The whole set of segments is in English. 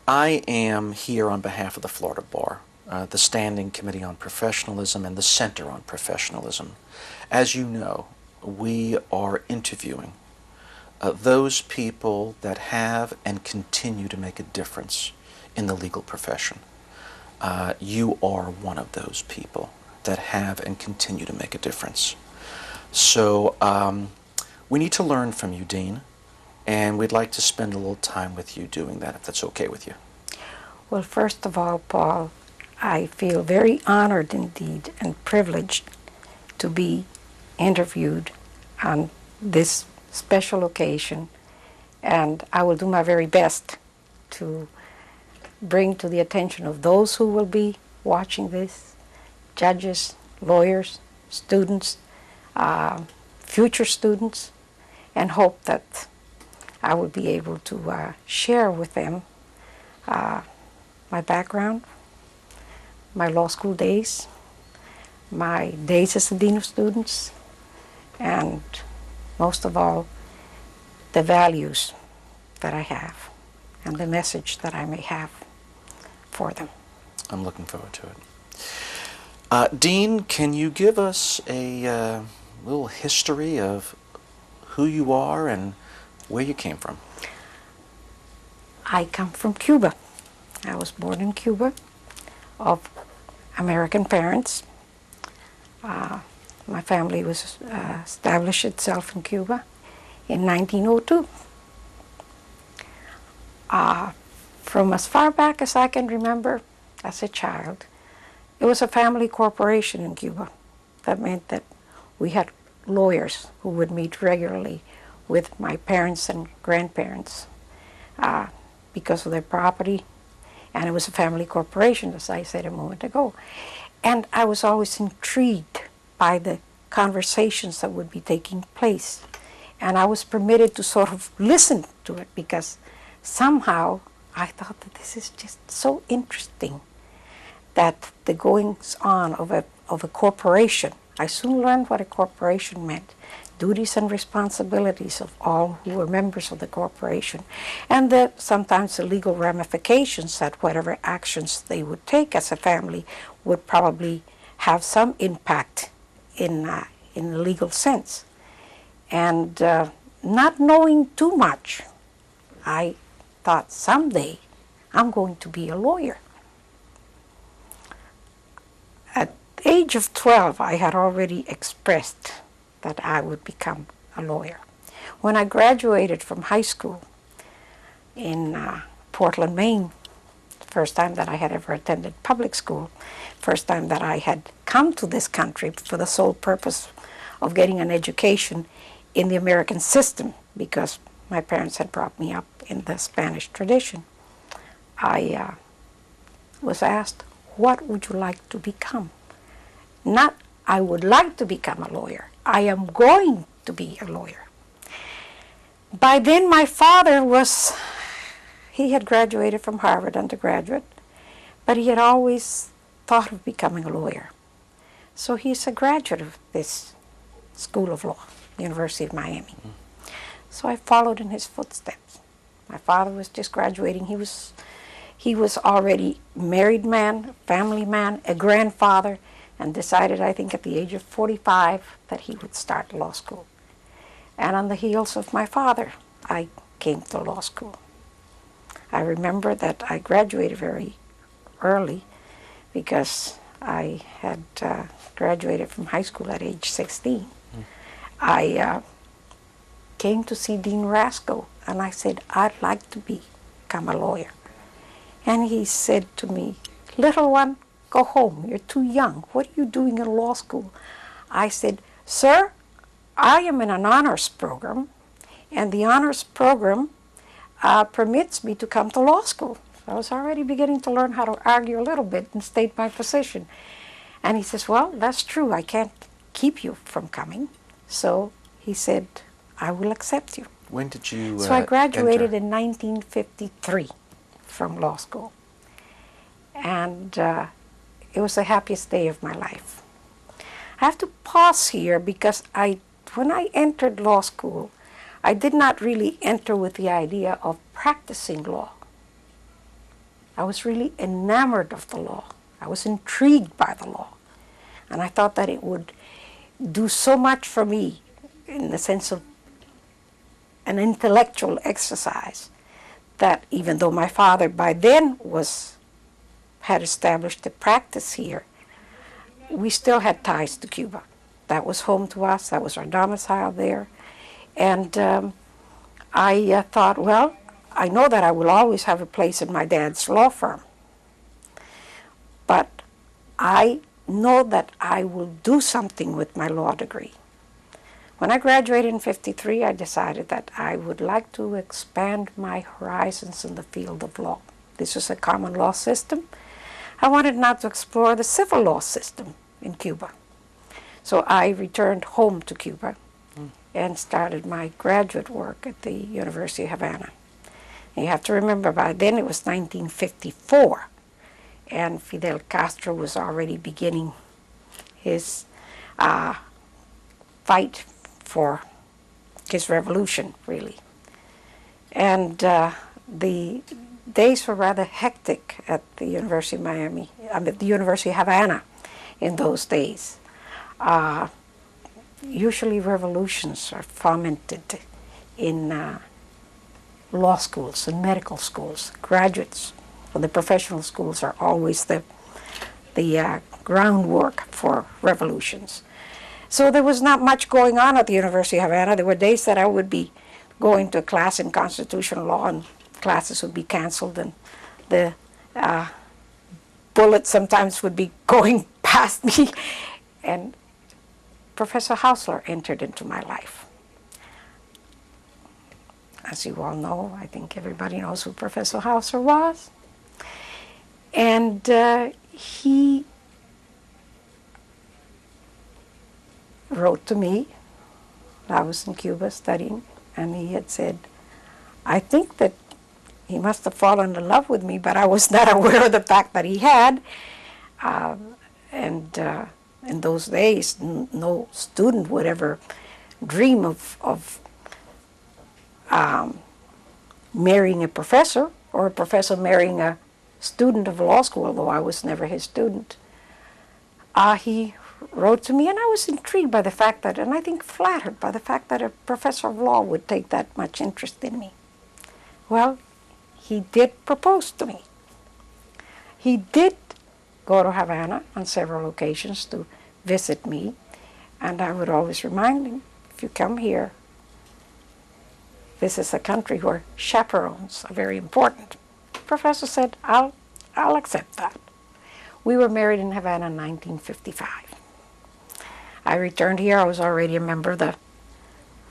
I am here on behalf of the Florida Bar, the Standing Committee on Professionalism and the Center on Professionalism. As you know, we are interviewing those people that have and continue to make a difference in the legal profession. You are one of those people that have and continue to make a difference. So we need to learn from you, Dean, and we'd like to spend a little time with you doing that, if that's okay with you. Well, first of all, Paul, I feel very honored indeed and privileged to be interviewed on this special occasion, and I will do my very best to bring to the attention of those who will be watching this, judges, lawyers, students, future students, and hope that I will be able to share with them my background, my law school days, my days as a dean of students, and most of all, the values that I have and the message that I may have for them. I'm looking forward to it. Dean, can you give us a little history of who you are and where you came from? I come from Cuba. I was born in Cuba of American parents. My family was established itself in Cuba in 1902. From as far back as I can remember as a child, it was a family corporation in Cuba. That meant that we had lawyers who would meet regularly with my parents and grandparents because of their property, and it was a family corporation, as I said a moment ago. And I was always intrigued by the conversations that would be taking place, and I was permitted to sort of listen to it because somehow I thought that this is just so interesting, that the goings-on of a corporation. I soon learned what a corporation meant, duties and responsibilities of all who were members of the corporation, and sometimes the legal ramifications that whatever actions they would take as a family would probably have some impact in the legal sense. And not knowing too much, I thought someday I'm going to be a lawyer. At the age of 12, I had already expressed that I would become a lawyer. When I graduated from high school in Portland, Maine, the first time that I had ever attended public school, first time that I had come to this country for the sole purpose of getting an education in the American system, because my parents had brought me up in the Spanish tradition, I was asked, what would you like to become? Not, I would like to become a lawyer. I am going to be a lawyer. By then, my father he had graduated from Harvard undergraduate, but he had always thought of becoming a lawyer. So he's a graduate of this School of Law, University of Miami. So I followed in his footsteps. My father was just graduating. He was already a married man, a family man, a grandfather, and decided, I think at the age of 45, that he would start law school. And on the heels of my father, I came to law school. I remember that I graduated very early because I had graduated from high school at age 16. I came to see Dean Rasco, and I said, I'd like to become a lawyer. And he said to me, little one, go home, you're too young. What are you doing in law school? I said, sir, I am in an honors program, and the honors program permits me to come to law school. I was already beginning to learn how to argue a little bit and state my position. And he says, well, that's true, I can't keep you from coming. So he said, I will accept you. When did you So I graduated enter? in 1953 from law school. And it was the happiest day of my life. I have to pause here because when I entered law school, I did not really enter with the idea of practicing law. I was really enamored of the law. I was intrigued by the law. And I thought that it would do so much for me in the sense of an intellectual exercise that even though my father by then had established a practice here, we still had ties to Cuba. That was home to us. That was our domicile there. And I thought, well, I know that I will always have a place in my dad's law firm, but I know that I will do something with my law degree. When I graduated in '53, I decided that I would like to expand my horizons in the field of law. This was a common law system. I wanted now to explore the civil law system in Cuba. So I returned home to Cuba and started my graduate work at the University of Havana. And you have to remember, by then it was 1954, and Fidel Castro was already beginning his fight for his revolution, really. And the days were rather hectic at the University of Miami, at the University of Havana in those days. Usually revolutions are fomented in law schools and medical schools. Graduates from the professional schools are always the groundwork for revolutions. So there was not much going on at the University of Havana. There were days that I would be going to a class in constitutional law and classes would be canceled, and the bullets sometimes would be going past me. And Professor Hausler entered into my life. As you all know, I think everybody knows who Professor Hausler was. And he wrote to me. I was in Cuba studying, and he had said, I think that he must have fallen in love with me, but I was not aware of the fact that he had. In those days, no student would ever dream of marrying a professor, or a professor marrying a student of law school, although I was never his student. He wrote to me, and I was intrigued by the fact that, and I think flattered by the fact that a professor of law would take that much interest in me. Well, he did propose to me. He did go to Havana on several occasions to visit me, and I would always remind him, if you come here, this is a country where chaperones are very important. The professor said, I'll accept that. We were married in Havana in 1955. I returned here. I was already a member of the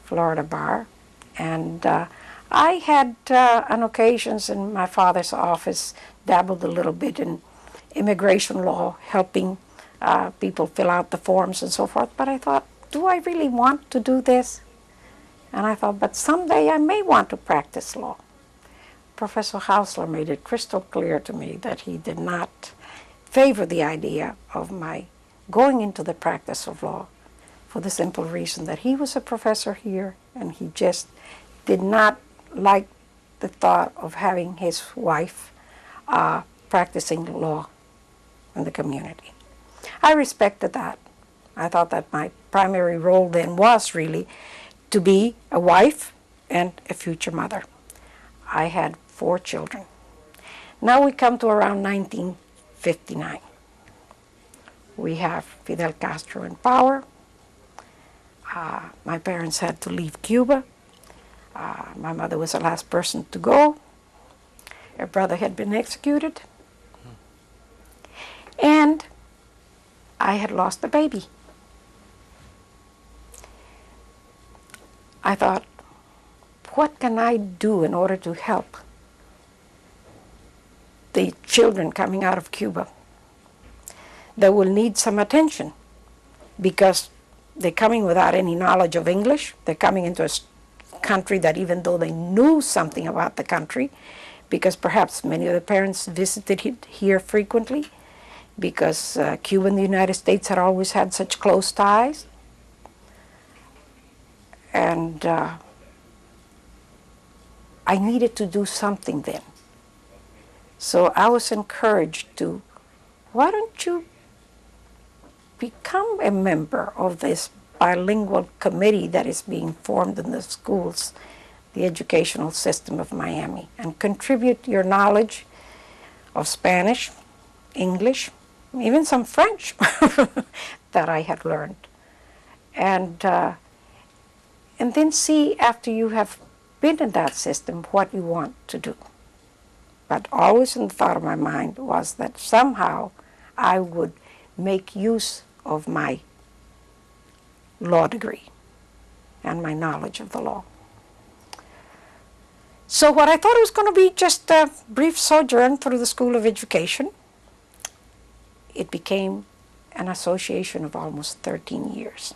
Florida Bar, and I had on occasions in my father's office dabbled a little bit in immigration law, helping people fill out the forms and so forth, but I thought, do I really want to do this? And I thought, but someday I may want to practice law. Professor Hausler made it crystal clear to me that he did not favor the idea of my going into the practice of law, for the simple reason that he was a professor here, and he just did not like the thought of having his wife practicing law in the community. I respected that. I thought that my primary role then was really to be a wife and a future mother. I had 4 children. Now we come to around 1959. We have Fidel Castro in power. My parents had to leave Cuba. My mother was the last person to go. Her brother had been executed. And I had lost a baby. I thought, what can I do in order to help the children coming out of Cuba that will need some attention, because they're coming without any knowledge of English. They're coming into a country that, even though they knew something about the country, because perhaps many of the parents visited it here frequently, because Cuba and the United States had always had such close ties. And I needed to do something then So I was encouraged to, why don't you become a member of this bilingual committee that is being formed in the schools, the educational system of Miami, and contribute your knowledge of Spanish, English, even some French that I had learned. And then see, after you have been in that system, what you want to do. But always in the thought of my mind was that somehow I would make use of my law degree and my knowledge of the law. So what I thought it was going to be just a brief sojourn through the School of Education, it became an association of almost 13 years.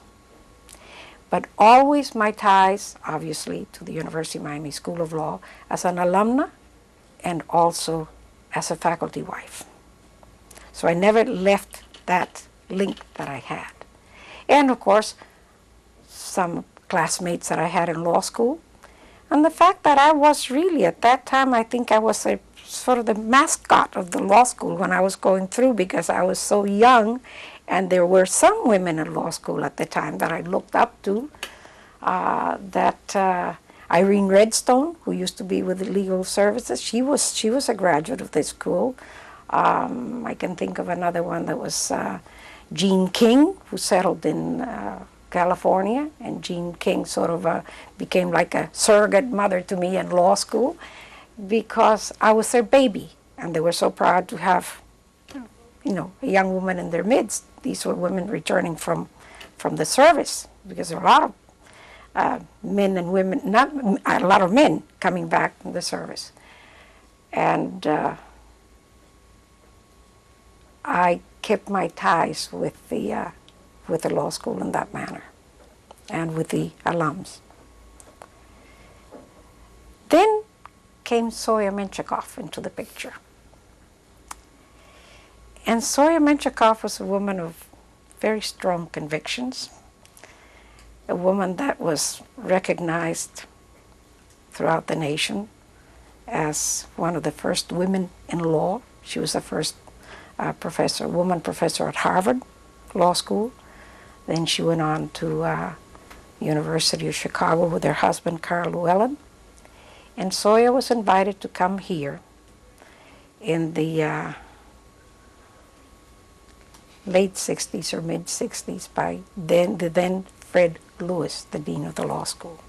But always my ties, obviously, to the University of Miami School of Law as an alumna and also as a faculty wife. So I never left that link that I had. And of course, some classmates that I had in law school. And the fact that I was really, at that time, I think I was a, sort of the mascot of the law school when I was going through, because I was so young, and there were some women in law school at the time that I looked up to. Irene Redstone, who used to be with the Legal Services, she was a graduate of this school. I can think of another one that was Jean King, who settled in California, and Jean King sort of became like a surrogate mother to me in law school because I was their baby, and they were so proud to have, you know, a young woman in their midst. These were women returning from the service, because there are a lot of men and women, not a lot of men coming back from the service. And I kept my ties with the law school in that manner, and with the alums. Then came Zoya Menchikoff into the picture. And Zoya Menchikoff was a woman of very strong convictions, a woman that was recognized throughout the nation as one of the first women in law. She was the first woman professor at Harvard Law School. Then she went on to University of Chicago with her husband, Carl Llewellyn. And Zoya was invited to come here in the late 60s or mid 60s by the then Fred Lewis, the dean of the law school.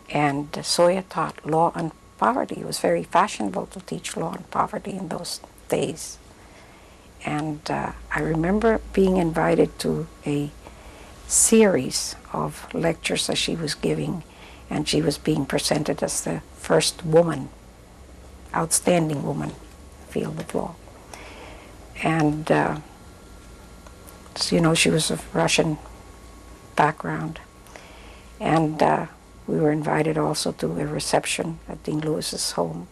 And Zoya taught law and poverty. It was very fashionable to teach law and poverty in those days. And I remember being invited to a series of lectures that she was giving, and she was being presented as the first woman, outstanding woman, in the field of law. And, so, you know, she was of Russian background. And we were invited also to a reception at Dean Lewis's home.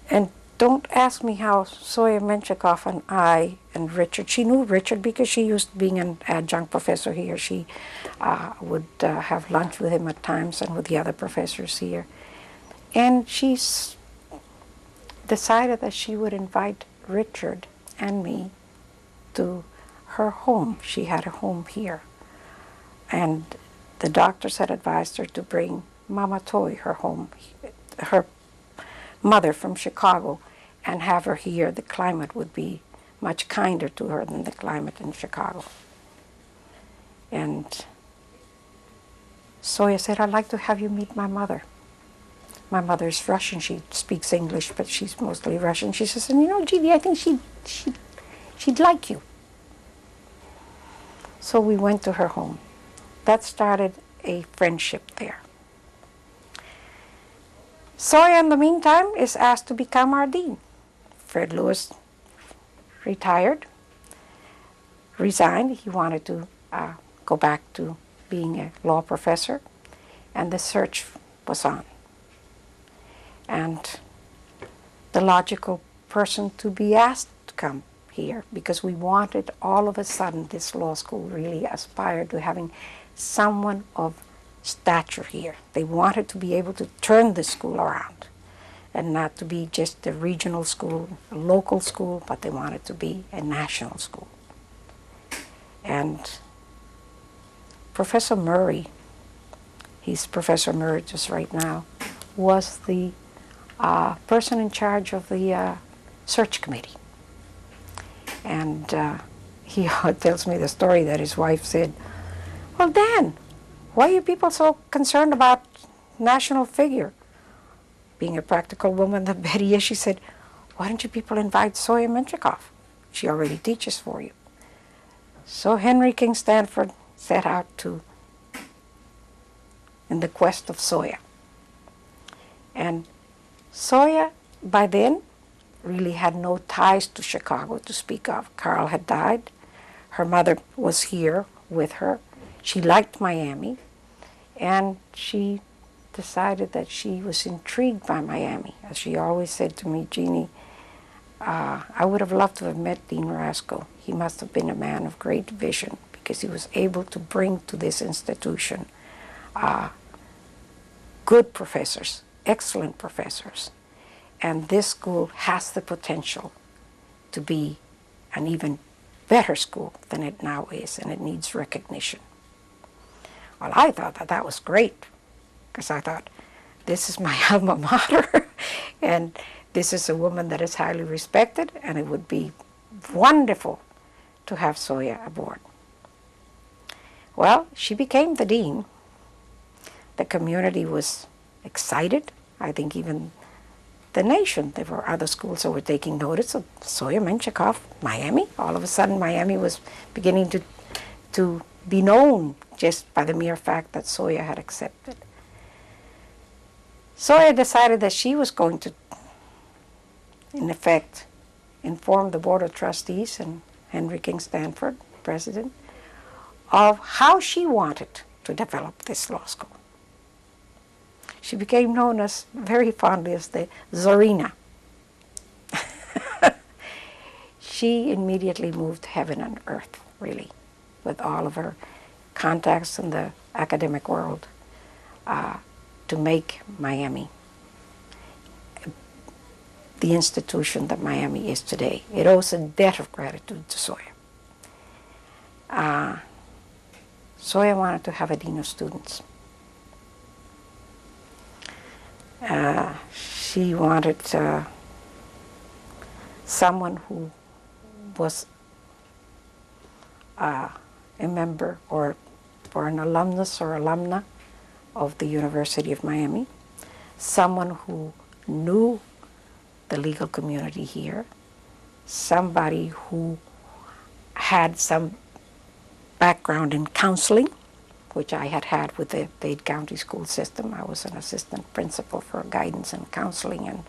And don't ask me how Zoya Menchikoff and I and Richard, she knew Richard because she used to being an adjunct professor here. She would have lunch with him at times and with the other professors here. And she decided that she would invite Richard and me to her home. She had a home here. And the doctors had advised her to bring Mama Toy, her mother from Chicago, and have her here. The climate would be much kinder to her than the climate in Chicago. And Zoya said, I'd like to have you meet my mother. My mother's Russian. She speaks English, but she's mostly Russian. She says, and you know, Judy, I think she'd like you. So we went to her home. That started a friendship there. Zoya, in the meantime, is asked to become our dean. Fred Lewis retired, resigned. He wanted to go back to being a law professor, and the search was on. And the logical person to be asked to come here, because we wanted, all of a sudden, this law school really aspired to having someone of stature here. They wanted to be able to turn the school around. and not to be just a regional school, a local school, but they wanted to be a national school. And Professor Murray, he's Professor Emeritus right now, was the person in charge of the search committee. And he tells me the story that his wife said, "Well, Dan, why are you people so concerned about national figure?" Being a practical woman that Betty is, she said, "Why don't you people invite Zoya Menchikoff? She already teaches for you." So Henry King Stanford set out in the quest of Zoya. And Zoya, by then, really had no ties to Chicago to speak of. Carl had died. Her mother was here with her. She liked Miami, and she decided that she was intrigued by Miami. As she always said to me, "Jeannie, I would have loved to have met Dean Rasco. He must have been a man of great vision because he was able to bring to this institution good professors, excellent professors. And this school has the potential to be an even better school than it now is, and it needs recognition." Well, I thought that was great, because I thought, this is my alma mater, and this is a woman that is highly respected, and it would be wonderful to have Zoya aboard. Well, she became the dean. The community was excited. I think even the nation, there were other schools that were taking notice of Zoya Menchikoff, Miami. All of a sudden, Miami was beginning to be known just by the mere fact that Zoya had accepted. Zoya decided that she was going to, in effect, inform the Board of Trustees and Henry King Stanford, president, of how she wanted to develop this law school. She became known as, very fondly, as the Tsarina. She immediately moved heaven and earth, really, with all of her contacts in the academic world, to make Miami the institution that Miami is today. It owes a debt of gratitude to Zoya. Zoya wanted to have a dean of students. She wanted someone who was a member or an alumnus or alumna of the University of Miami, someone who knew the legal community here, somebody who had some background in counseling, which I had with the Dade County school system. I was an assistant principal for guidance and counseling, and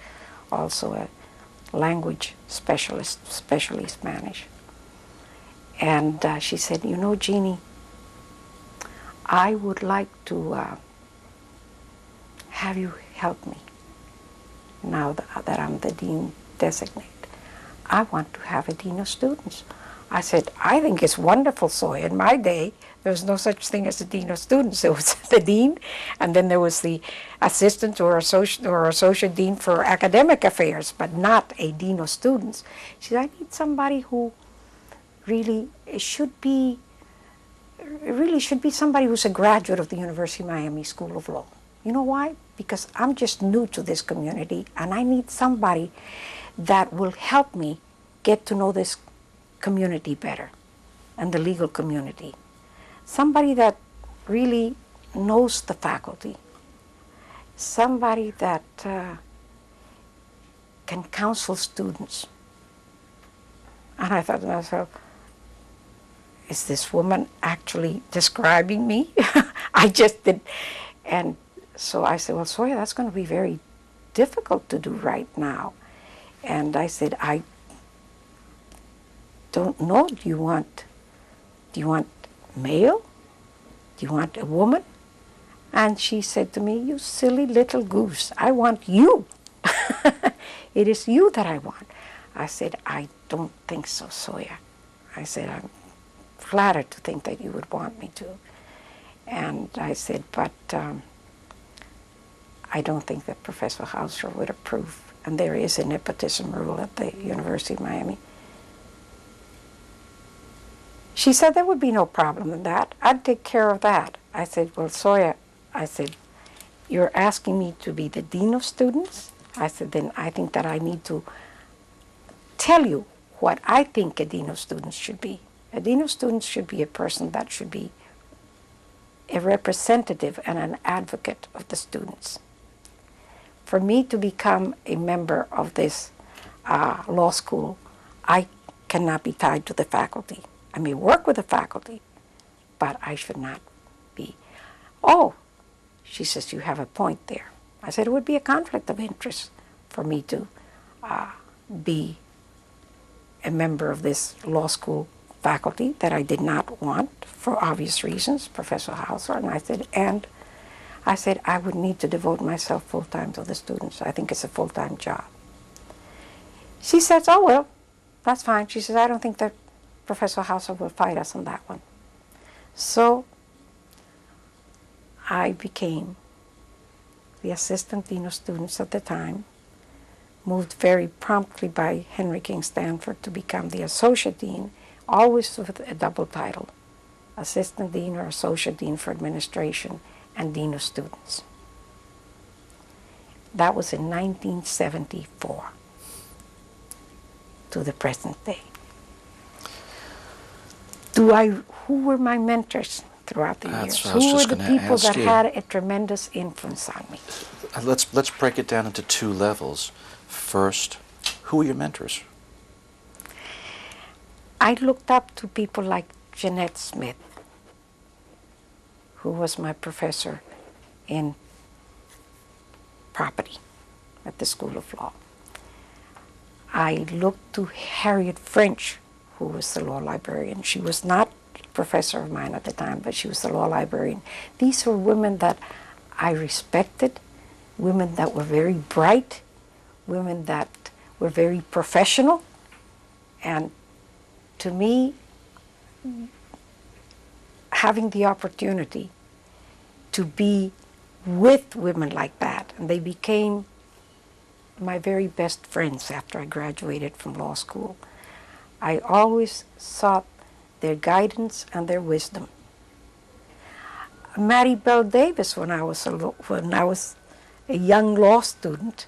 also a language specialist, especially Spanish. And she said, "You know, Jeannie, I would like to have you help me now that I'm the dean designate. I want to have a dean of students." I said, "I think it's wonderful, Zoya. In my day, there was no such thing as a dean of students. There was the dean, and then there was the assistant or associate dean for academic affairs, but not a dean of students." She said, "I need somebody who really should be somebody who's a graduate of the University of Miami School of Law. You know why? Because I'm just new to this community, and I need somebody that will help me get to know this community better, and the legal community. Somebody that really knows the faculty. Somebody that can counsel students." And I thought to myself, is this woman actually describing me? I just did. And so I said, "Well, Zoya, that's going to be very difficult to do right now." And I said, "I don't know. Do you want male? Do you want a woman?" And she said to me, "You silly little goose, I want you. It is you that I want." I said, "I don't think so, Zoya." I said, "I'm flattered to think that you would want me to." And I said, "But I don't think that Professor Hausler would approve and there is a nepotism rule at the University of Miami. She said there would be no problem in that. I'd take care of that. I said, well, Sawyer, I said, you're asking me to be the dean of students? I said, then I think that I need to tell you what I think a dean of students should be. A dean of students should be a person that should be a representative and an advocate of the students. For me to become a member of this law school, I cannot be tied to the faculty. I may work with the faculty, but I should not be. Oh, she says, you have a point there. I said, it would be a conflict of interest for me to be a member of this law school faculty that I did not want for obvious reasons, Professor Hausler. And I said, I would need to devote myself full-time to the students. I think it's a full-time job. She says, oh, well, that's fine. She says, I don't think that Professor Hausler will fight us on that one. So I became the assistant dean of students at the time, moved very promptly by Henry King Stanford to become the associate dean, always with a double title, assistant dean or associate dean for administration and dean of students. That was in 1974 to the present day. Who were my mentors throughout the years? Who were the people that had a tremendous influence on me? Let's break it down into two levels. First, who were your mentors? I looked up to people like Jeannette Smith, who was my professor in property at the School of Law. I looked to Harriet French, who was the law librarian. She was not a professor of mine at the time, but she was the law librarian. These were women that I respected, women that were very bright, women that were very professional, and to me, having the opportunity to be with women like that, and they became my very best friends after I graduated from law school. I always sought their guidance and their wisdom. Mattie Bell Davis, when I was a young law student,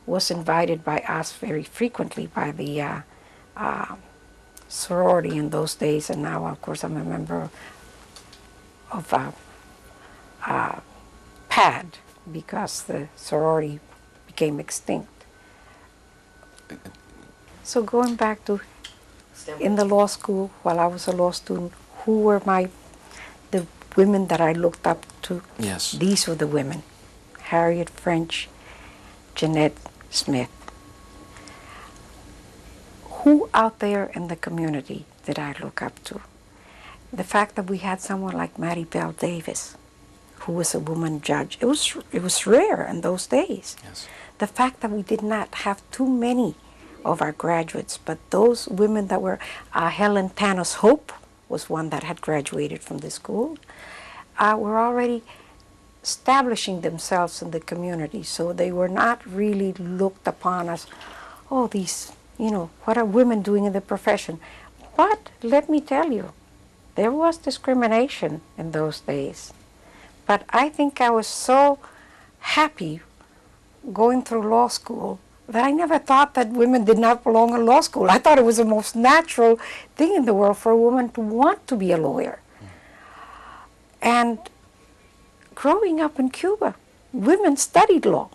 was invited by us very frequently by the sorority in those days, and now, of course, I'm a member of PAD because the sorority became extinct. So going back to in the law school, while I was a law student, who were the women that I looked up to? Yes. These were the women: Harriet French, Jeannette Smith. Who out there in the community did I look up to? The fact that we had someone like Mattie Bell Davis, who was a woman judge, it was rare in those days. Yes. The fact that we did not have too many of our graduates, but those women that were, Helen Tanos Hope was one that had graduated from the school, were already establishing themselves in the community, so they were not really looked upon as, oh, these, what are women doing in the profession? But let me tell you, there was discrimination in those days. But I think I was so happy going through law school that I never thought that women did not belong in law school. I thought it was the most natural thing in the world for a woman to want to be a lawyer. And growing up in Cuba, women studied law,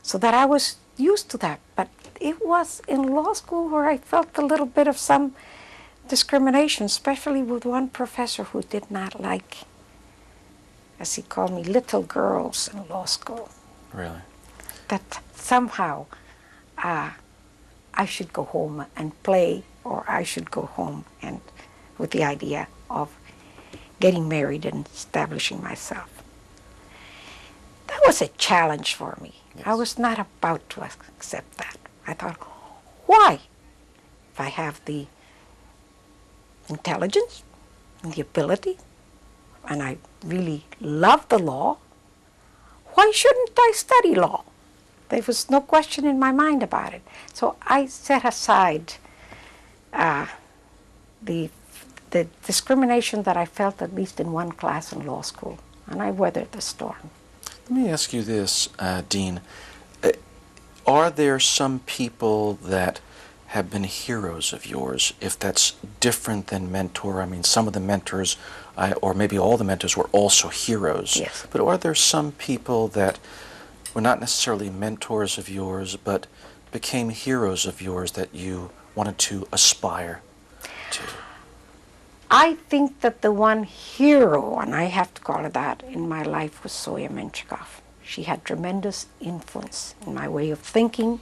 so that I was used to that. But it was in law school where I felt a little bit of some discrimination, especially with one professor who did not like, as he called me, little girls in law school. Really? That somehow I should go home and play, or I should go home and with the idea of getting married and establishing myself. That was a challenge for me. Yes. I was not about to accept that. I thought, why? If I have the intelligence and the ability, and I really love the law, why shouldn't I study law? There was no question in my mind about it. So I set aside the discrimination that I felt at least in one class in law school, and I weathered the storm. Let me ask you this, Dean. Are there some people that have been heroes of yours, if that's different than mentor? I mean, some of the mentors, or maybe all the mentors, were also heroes. Yes. But are there some people that were not necessarily mentors of yours, but became heroes of yours that you wanted to aspire to? I think that the one hero, and I have to call it that, in my life was Zoya Menchikov. She had tremendous influence in my way of thinking,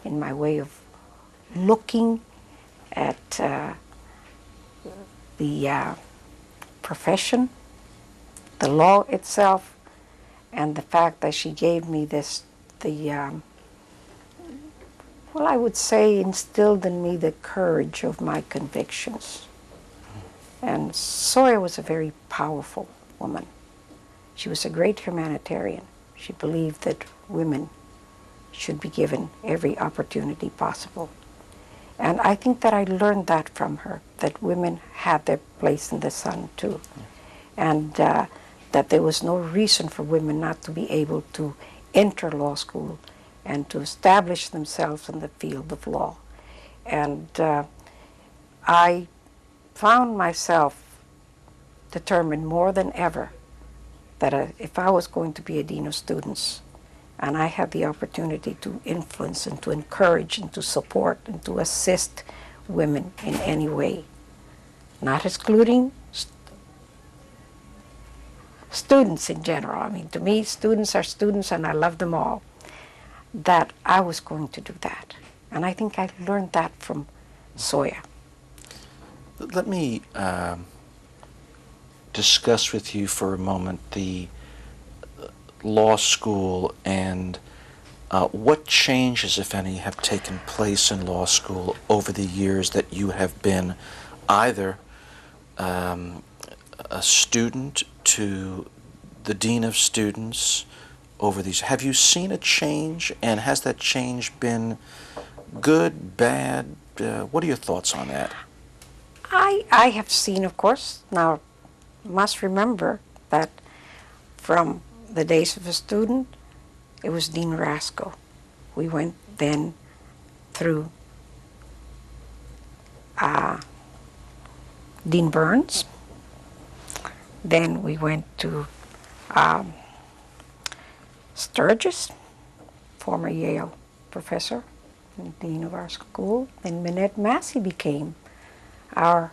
in my way of looking at the profession, the law itself, and the fact that she gave me I would say instilled in me the courage of my convictions. And Zoya was a very powerful woman. She was a great humanitarian. She believed that women should be given every opportunity possible. And I think that I learned that from her, that women had their place in the sun too. And that there was no reason for women not to be able to enter law school and to establish themselves in the field of law. And I found myself determined more than ever that if I was going to be a dean of students, and I had the opportunity to influence and to encourage and to support and to assist women in any way, not excluding students in general. I mean, to me, students are students and I love them all, that I was going to do that. And I think I learned that from Zoya. Let me discuss with you for a moment the law school and what changes, if any, have taken place in law school over the years that you have been either a student to the dean of students over these. Have you seen a change, and has that change been good, bad? What are your thoughts on that? I have seen, of course. Now, must remember that from the days of a student, it was Dean Rasco. We went then through Dean Burns. Then we went to Sturgis, former Yale professor and dean of our school. Then Minette Massey became our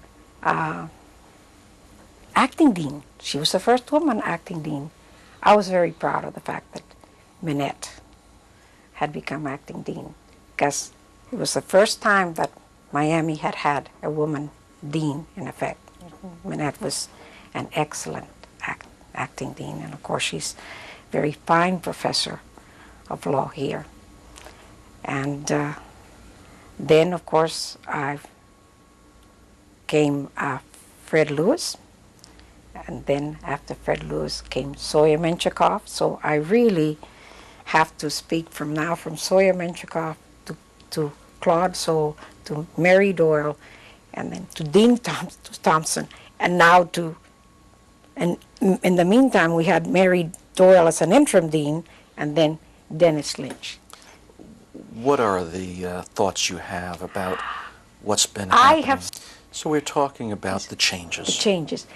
acting dean. She was the first woman acting dean. I was very proud of the fact that Minette had become acting dean, because it was the first time that Miami had had a woman dean, in effect. Minette was an excellent acting dean, and of course she's a very fine professor of law here. And then, of course, I came Fred Lewis, and then after Fred Lewis came Zoya Menchikov. So I really have to speak from now from Zoya Menchikov to Claude Sowell, to Mary Doyle, and then to Dean Thompson, and now to, and in the meantime we had Mary Doyle as an interim dean, and then Dennis Lynch. What are the thoughts you have about what's been happening? So we're talking about the changes. The changes.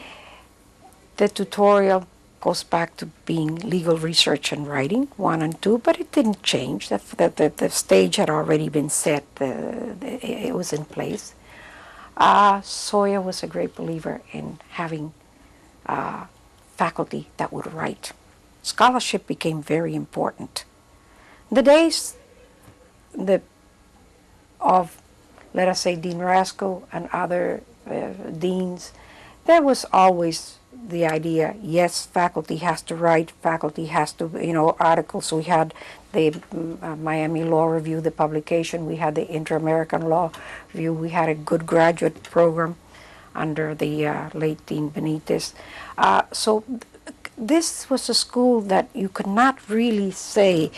The tutorial goes back to being legal research and writing, 1 and 2, but it didn't change. The stage had already been set. It was in place. Zoya was a great believer in having faculty that would write. Scholarship became very important. The days of, let us say, Dean Rasco and other deans, there was always the idea, yes, faculty has to write, faculty has to, articles. So we had the Miami Law Review, the publication, we had the Inter-American Law Review, we had a good graduate program under the late Dean Benitez. So this was a school that you could not really say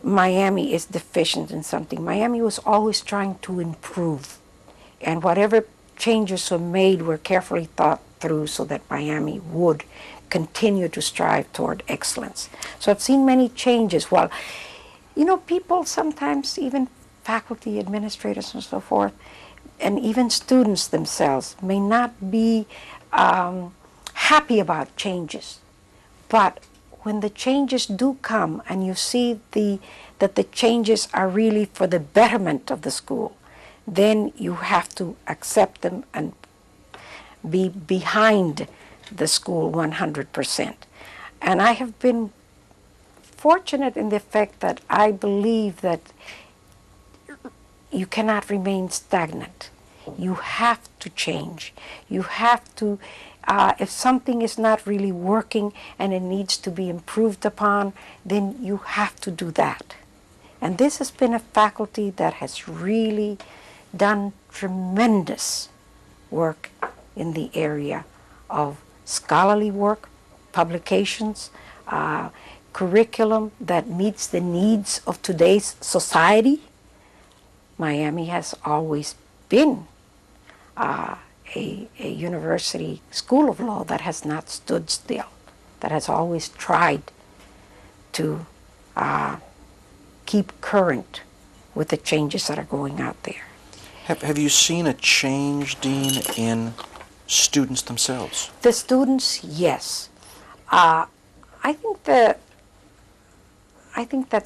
Miami is deficient in something. Miami was always trying to improve. And whatever changes were made were carefully thought through so that Miami would continue to strive toward excellence. So I've seen many changes. Well, you know, people sometimes, even faculty, administrators, and so forth, and even students themselves may not be happy about changes. But when the changes do come and you see that the changes are really for the betterment of the school, then you have to accept them and be behind the school 100%. And I have been fortunate in the fact that I believe that you cannot remain stagnant. You have to change. You have to, if something is not really working and it needs to be improved upon, then you have to do that. And this has been a faculty that has really done tremendous work in the area of scholarly work, publications, curriculum that meets the needs of today's society. Miami has always been a university school of law that has not stood still, that has always tried to keep current with the changes that are going out there. Have you seen a change, Dean, in students themselves? The students, yes. I think that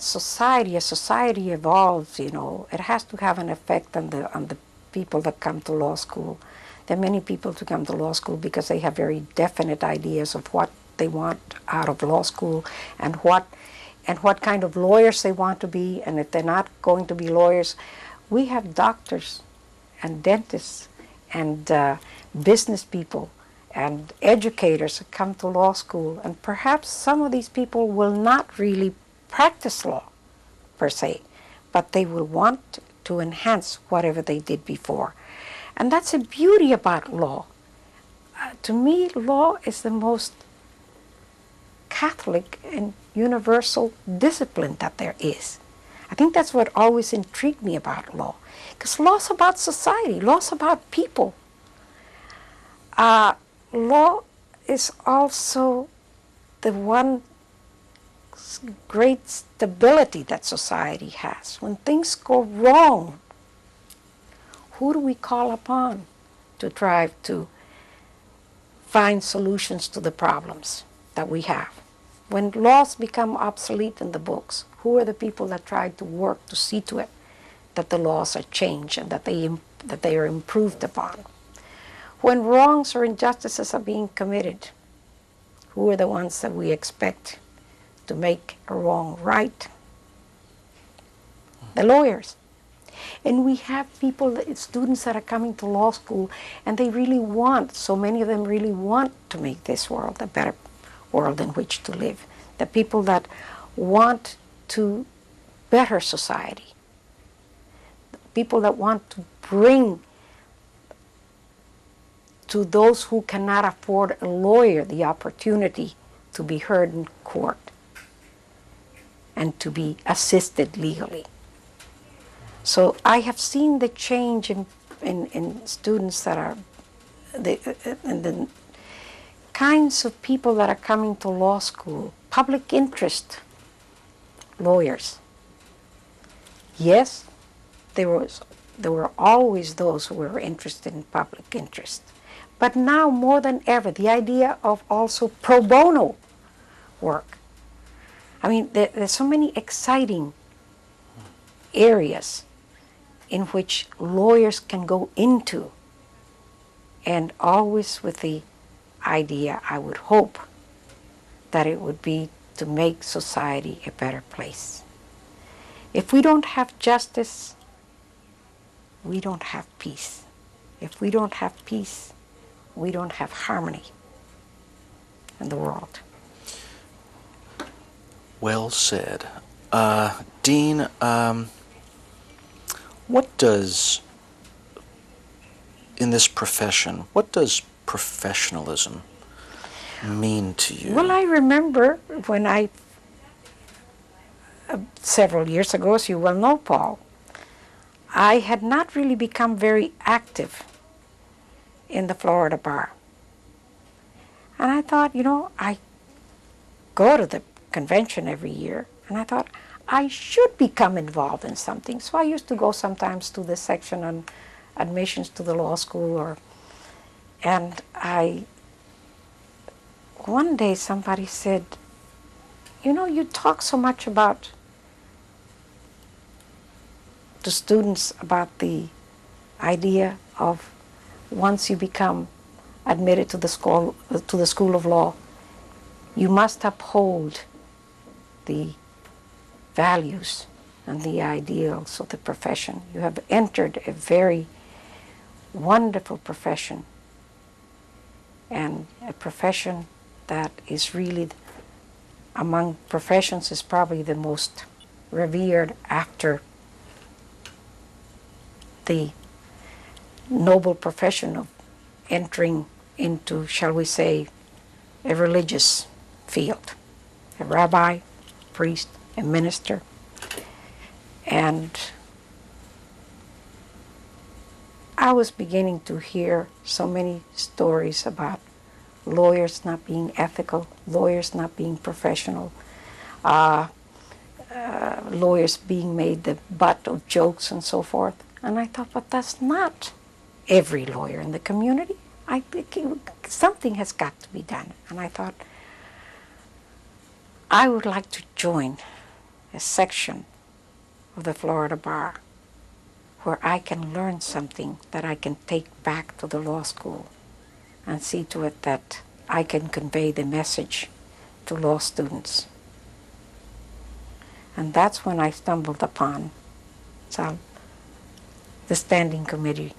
society, as society evolves, you know, it has to have an effect on the people that come to law school. There are many people who come to law school because they have very definite ideas of what they want out of law school and what kind of lawyers they want to be. And if they're not going to be lawyers, we have doctors and dentists and business people and educators that come to law school. And perhaps some of these people will not really practice law per se, but they will want to enhance whatever they did before. And that's a beauty about law. To me, law is the most Catholic and universal discipline that there is. I think that's what always intrigued me about law, because law's about society, law's about people. Law is also the one great stability that society has. When things go wrong, who do we call upon to try to find solutions to the problems that we have? When laws become obsolete in the books, who are the people that try to work to see to it that the laws are changed and that they are improved upon? When wrongs or injustices are being committed, who are the ones that we expect to make a wrong right? The lawyers. And we have people, students that are coming to law school, and they really want, so many of them really want to make this world a better world in which to live. The people that want to better society. People that want to bring to those who cannot afford a lawyer the opportunity to be heard in court and to be assisted legally. So I have seen the change in students that are, in the kinds of people that are coming to law school. Public interest lawyers. Yes, there were always those who were interested in public interest. But now more than ever, the idea of also pro bono work. I mean, there's so many exciting areas in which lawyers can go into, and always with the idea, I would hope, that it would be to make society a better place. If we don't have justice, we don't have peace. If we don't have peace, we don't have harmony in the world. Well said. Dean, what does, in this profession, what does professionalism mean to you? Well, I remember when several years ago, as you well know, Paul, I had not really become very active in the Florida bar. And I thought, I go to the convention every year, and I thought I should become involved in something. So I used to go sometimes to the section on admissions to the law school, and one day somebody said, you talk so much about the students about the idea of once you become admitted to the school of law, you must uphold the values and the ideals of the profession. You have entered a very wonderful profession, and a profession that is really, among professions, is probably the most revered after the noble profession of entering into, shall we say, a religious field. A rabbi, priest, a minister. And I was beginning to hear so many stories about lawyers not being ethical, lawyers not being professional, lawyers being made the butt of jokes and so forth. And I thought, but that's not every lawyer in the community. I think something has got to be done. And I thought, I would like to join a section of the Florida bar where I can learn something that I can take back to the law school and see to it that I can convey the message to law students. And that's when I stumbled upon the Standing Committee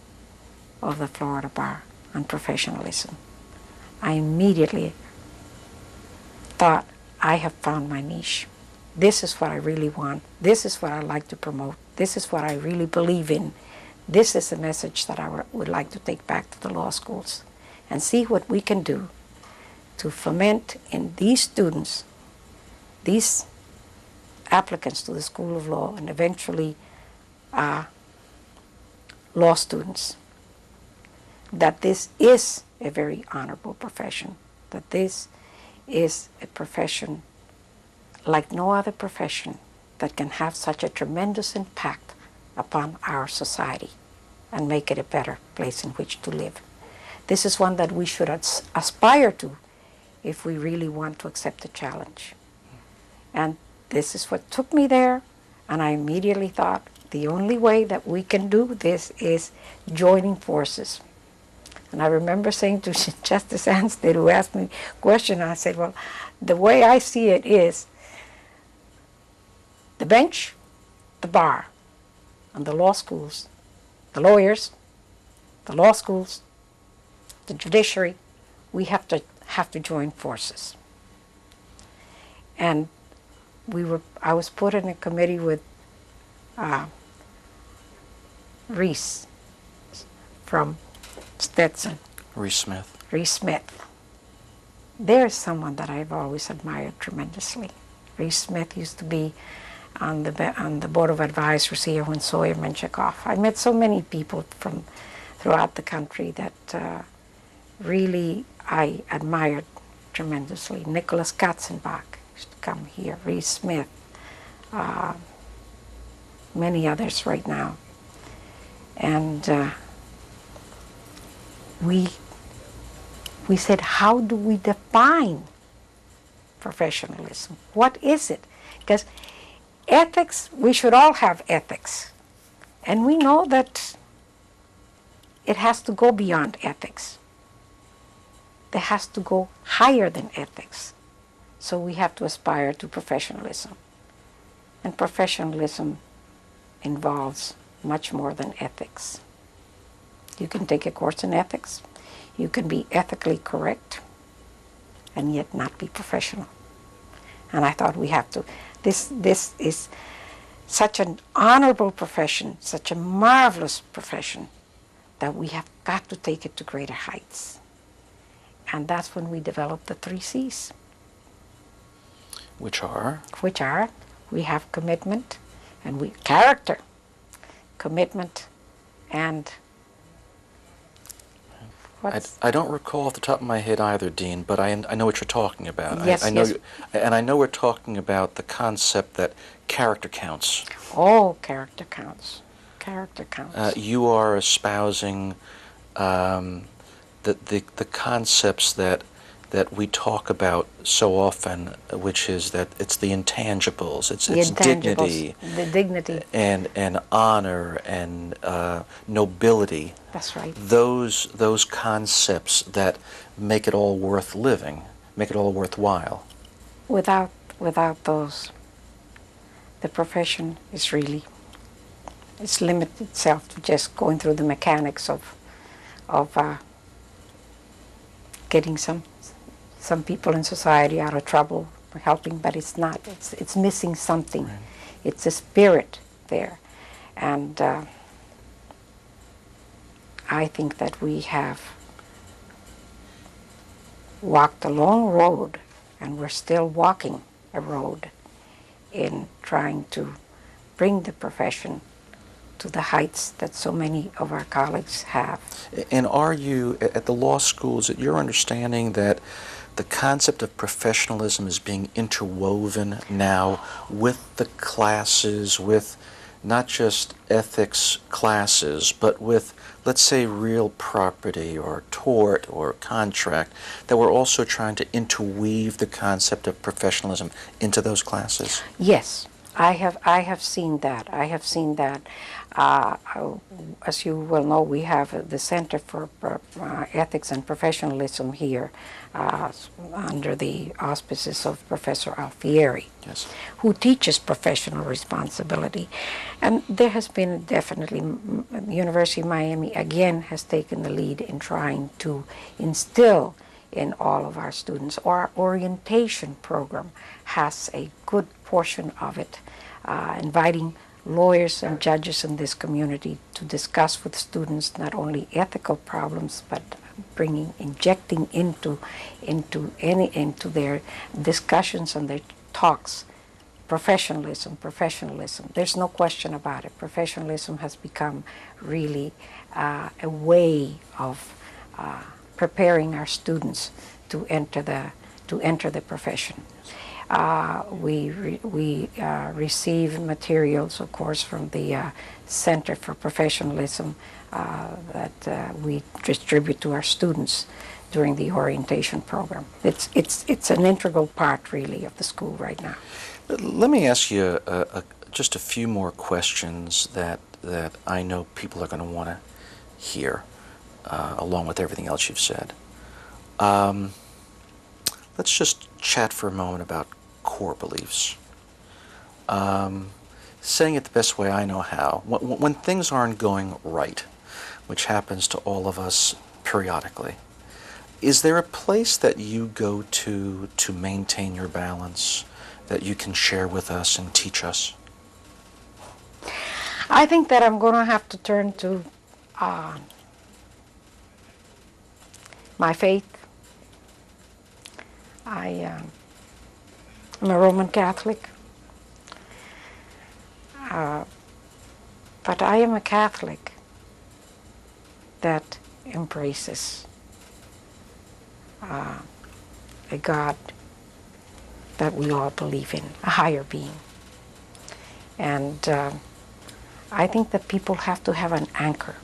of the Florida Bar on Professionalism. I immediately thought, I have found my niche. This is what I really want. This is what I like to promote. This is what I really believe in. This is the message that I would like to take back to the law schools and see what we can do to foment in these students, these applicants to the School of Law, and eventually law students, that this is a very honorable profession, that this is a profession like no other profession that can have such a tremendous impact upon our society and make it a better place in which to live. This is one that we should aspire to if we really want to accept the challenge. And this is what took me there, and I immediately thought the only way that we can do this is joining forces. And I remember saying to Justice Anstead, who asked me a question, I said, well, the way I see it is the bench, the bar, and the law schools, the lawyers, the law schools, the judiciary, we have to join forces. And I was put in a committee with Reese from Stetson. Reese Smith. Reese Smith. There's someone that I've always admired tremendously. Reese Smith used to be on the Board of Advisors here when Sawyer Menchikoff. I met so many people from throughout the country that really I admired tremendously. Nicholas Katzenbach used to come here, Reese Smith, many others right now. And we said, how do we define professionalism? What is it? Because ethics, we should all have ethics. And we know that it has to go beyond ethics. It has to go higher than ethics. So we have to aspire to professionalism. And professionalism involves much more than ethics. You can take a course in ethics. You can be ethically correct and yet not be professional. And I thought we have to. This is such an honorable profession, such a marvelous profession, that we have got to take it to greater heights. And that's when we developed the 3 C's. Which are? Which are, we have commitment, and character, commitment, and I don't recall off the top of my head either, Dean, but I know what you're talking about. Yes, I know yes. And I know we're talking about the concept that character counts. Oh, character counts. Character counts. You are espousing the concepts that we talk about so often, which is that it's the intangibles, it's dignity, the dignity, and honor and nobility. That's right. Those concepts that make it all worth living, make it all worthwhile. Without those, the profession is really, it's limited itself to just going through the mechanics of getting some people in society out of trouble, helping, but it's not. It's missing something. Right. It's a spirit there, and I think that we have walked a long road, and we're still walking a road in trying to bring the profession to the heights that so many of our colleagues have. And are you, at the law school, is it your understanding that the concept of professionalism is being interwoven now with the classes, with not just ethics classes, but with, let's say, real property or tort or contract, that we're also trying to interweave the concept of professionalism into those classes? Yes, I have seen that. I have seen that. As you well know, we have the Center for Ethics and Professionalism here under the auspices of Professor Alfieri, Yes. who teaches professional responsibility. And there has been definitely, University of Miami again has taken the lead in trying to instill in all of our students. Our orientation program has a good portion of it, inviting lawyers and judges in this community to discuss with students not only ethical problems, but injecting into their discussions and their talks professionalism. There's no question about it. Professionalism has become really a way of preparing our students to enter the profession. We receive materials, of course, from the Center for Professionalism that we distribute to our students during the orientation program. It's an integral part, really, of the school right now. Let me ask you just a few more questions that I know people are going to want to hear, along with everything else you've said. Let's just chat for a moment about core beliefs. Saying it the best way I know how, when things aren't going right, which happens to all of us periodically, is there a place that you go to maintain your balance that you can share with us and teach us? I think that I'm going to have to turn to my faith. I'm a Roman Catholic, but I am a Catholic that embraces a God that we all believe in, a higher being. And I think that people have to have an anchor,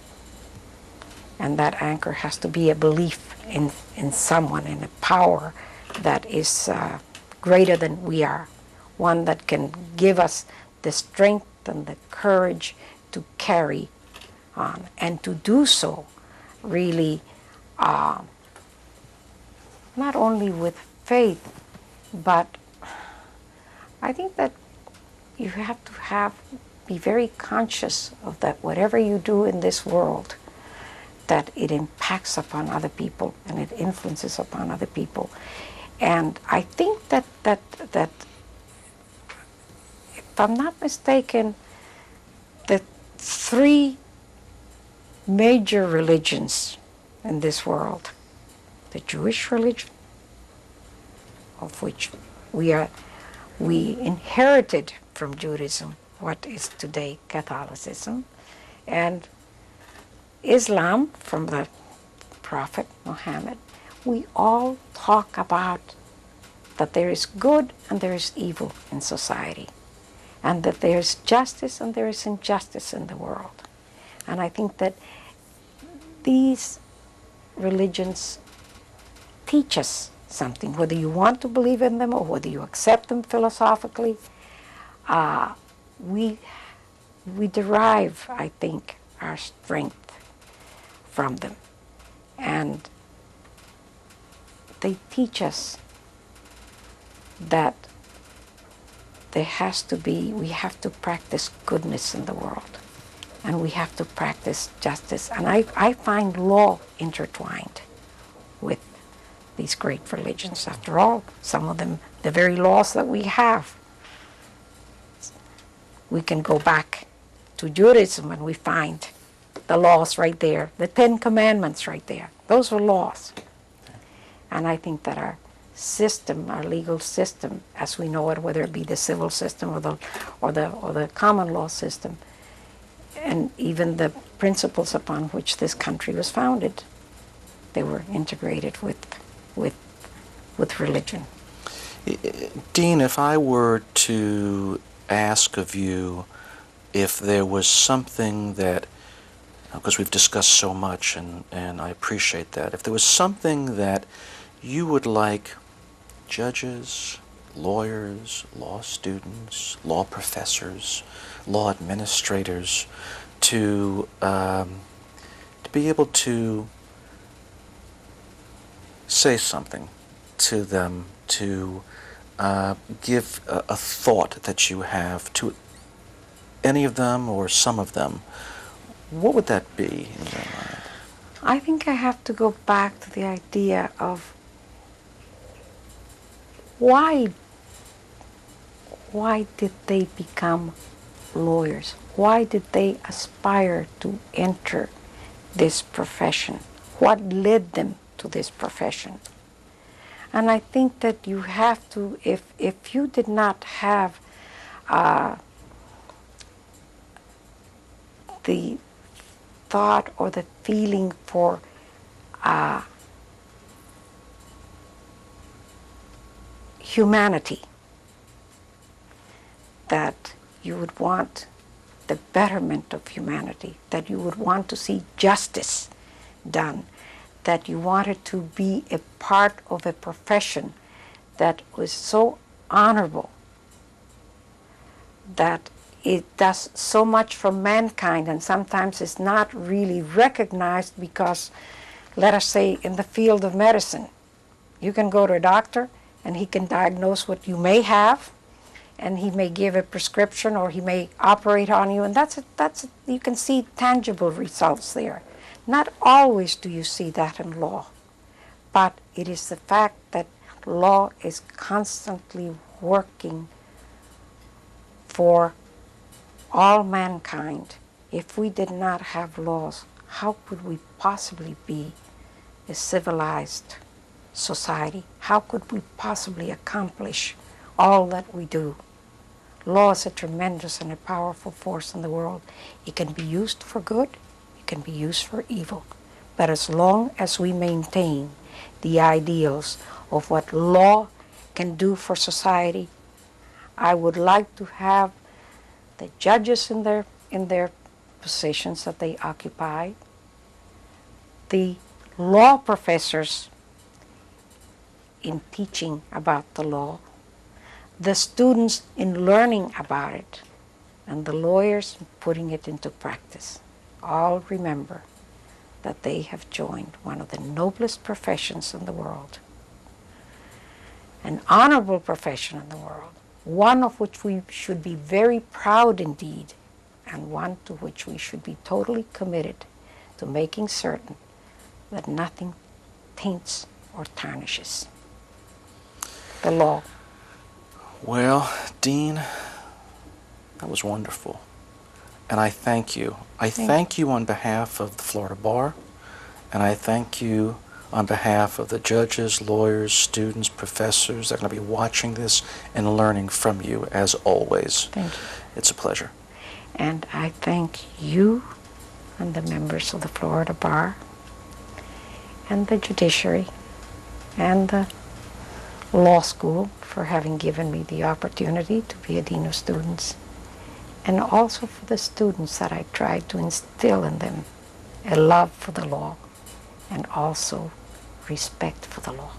and that anchor has to be a belief in someone, in a power that is greater than we are, one that can give us the strength and the courage to carry on, and to do so really not only with faith, but I think that you have to be very conscious of that whatever you do in this world, that it impacts upon other people and it influences upon other people. And I think that if I'm not mistaken, the 3 major religions in this world the Jewish religion, of which we inherited from Judaism what is today Catholicism, and Islam from the Prophet Muhammad. We all talk about that there is good and there is evil in society, and that there is justice and there is injustice in the world. And I think that these religions teach us something, whether you want to believe in them or whether you accept them philosophically. We derive, I think, our strength from them. And they teach us that we have to practice goodness in the world, and we have to practice justice. And I find law intertwined with these great religions. After all, some of them, the very laws that we have, we can go back to Judaism and we find the laws right there, the 10 Commandments right there. Those were laws. And I think that our system, our legal system, as we know it, whether it be the civil system or the common law system, and even the principles upon which this country was founded, they were integrated with religion. Dean, if I were to ask of you if there was something that, because we've discussed so much and I appreciate that, if there was something that you would like judges, lawyers, law students, law professors, law administrators to be able to say something to them, to give a thought that you have to any of them or some of them, what would that be in your mind? I think I have to go back to the idea of why did they become lawyers? Why did they aspire to enter this profession? What led them to this profession? And I think that you have to, if you did not have the thought or the feeling for humanity, that you would want the betterment of humanity, that you would want to see justice done, that you wanted to be a part of a profession that was so honorable, that it does so much for mankind, and sometimes it's not really recognized because, let us say, in the field of medicine, you can go to a doctor and he can diagnose what you may have, and he may give a prescription or he may operate on you, and you can see tangible results there. Not always do you see that in law, but it is the fact that law is constantly working for all mankind. If we did not have laws, how could we possibly be a civilized society? How could we possibly accomplish all that we do? Law is a tremendous and a powerful force in the world. It can be used for good, it can be used for evil. But as long as we maintain the ideals of what law can do for society, I would like to have the judges in their positions that they occupy, the law professors in teaching about the law, the students in learning about it, and the lawyers in putting it into practice. All remember that they have joined one of the noblest professions in the world, an honorable profession in the world, one of which we should be very proud indeed, and one to which we should be totally committed to making certain that nothing taints or tarnishes the law. Well, Dean, that was wonderful. And I thank you. I thank you on behalf of the Florida Bar, and I thank you on behalf of the judges, lawyers, students, professors that are going to be watching this and learning from you as always. Thank you. It's a pleasure. And I thank you and the members of the Florida Bar and the judiciary and the law school for having given me the opportunity to be a dean of students, and also for the students that I tried to instill in them a love for the law and also respect for the law.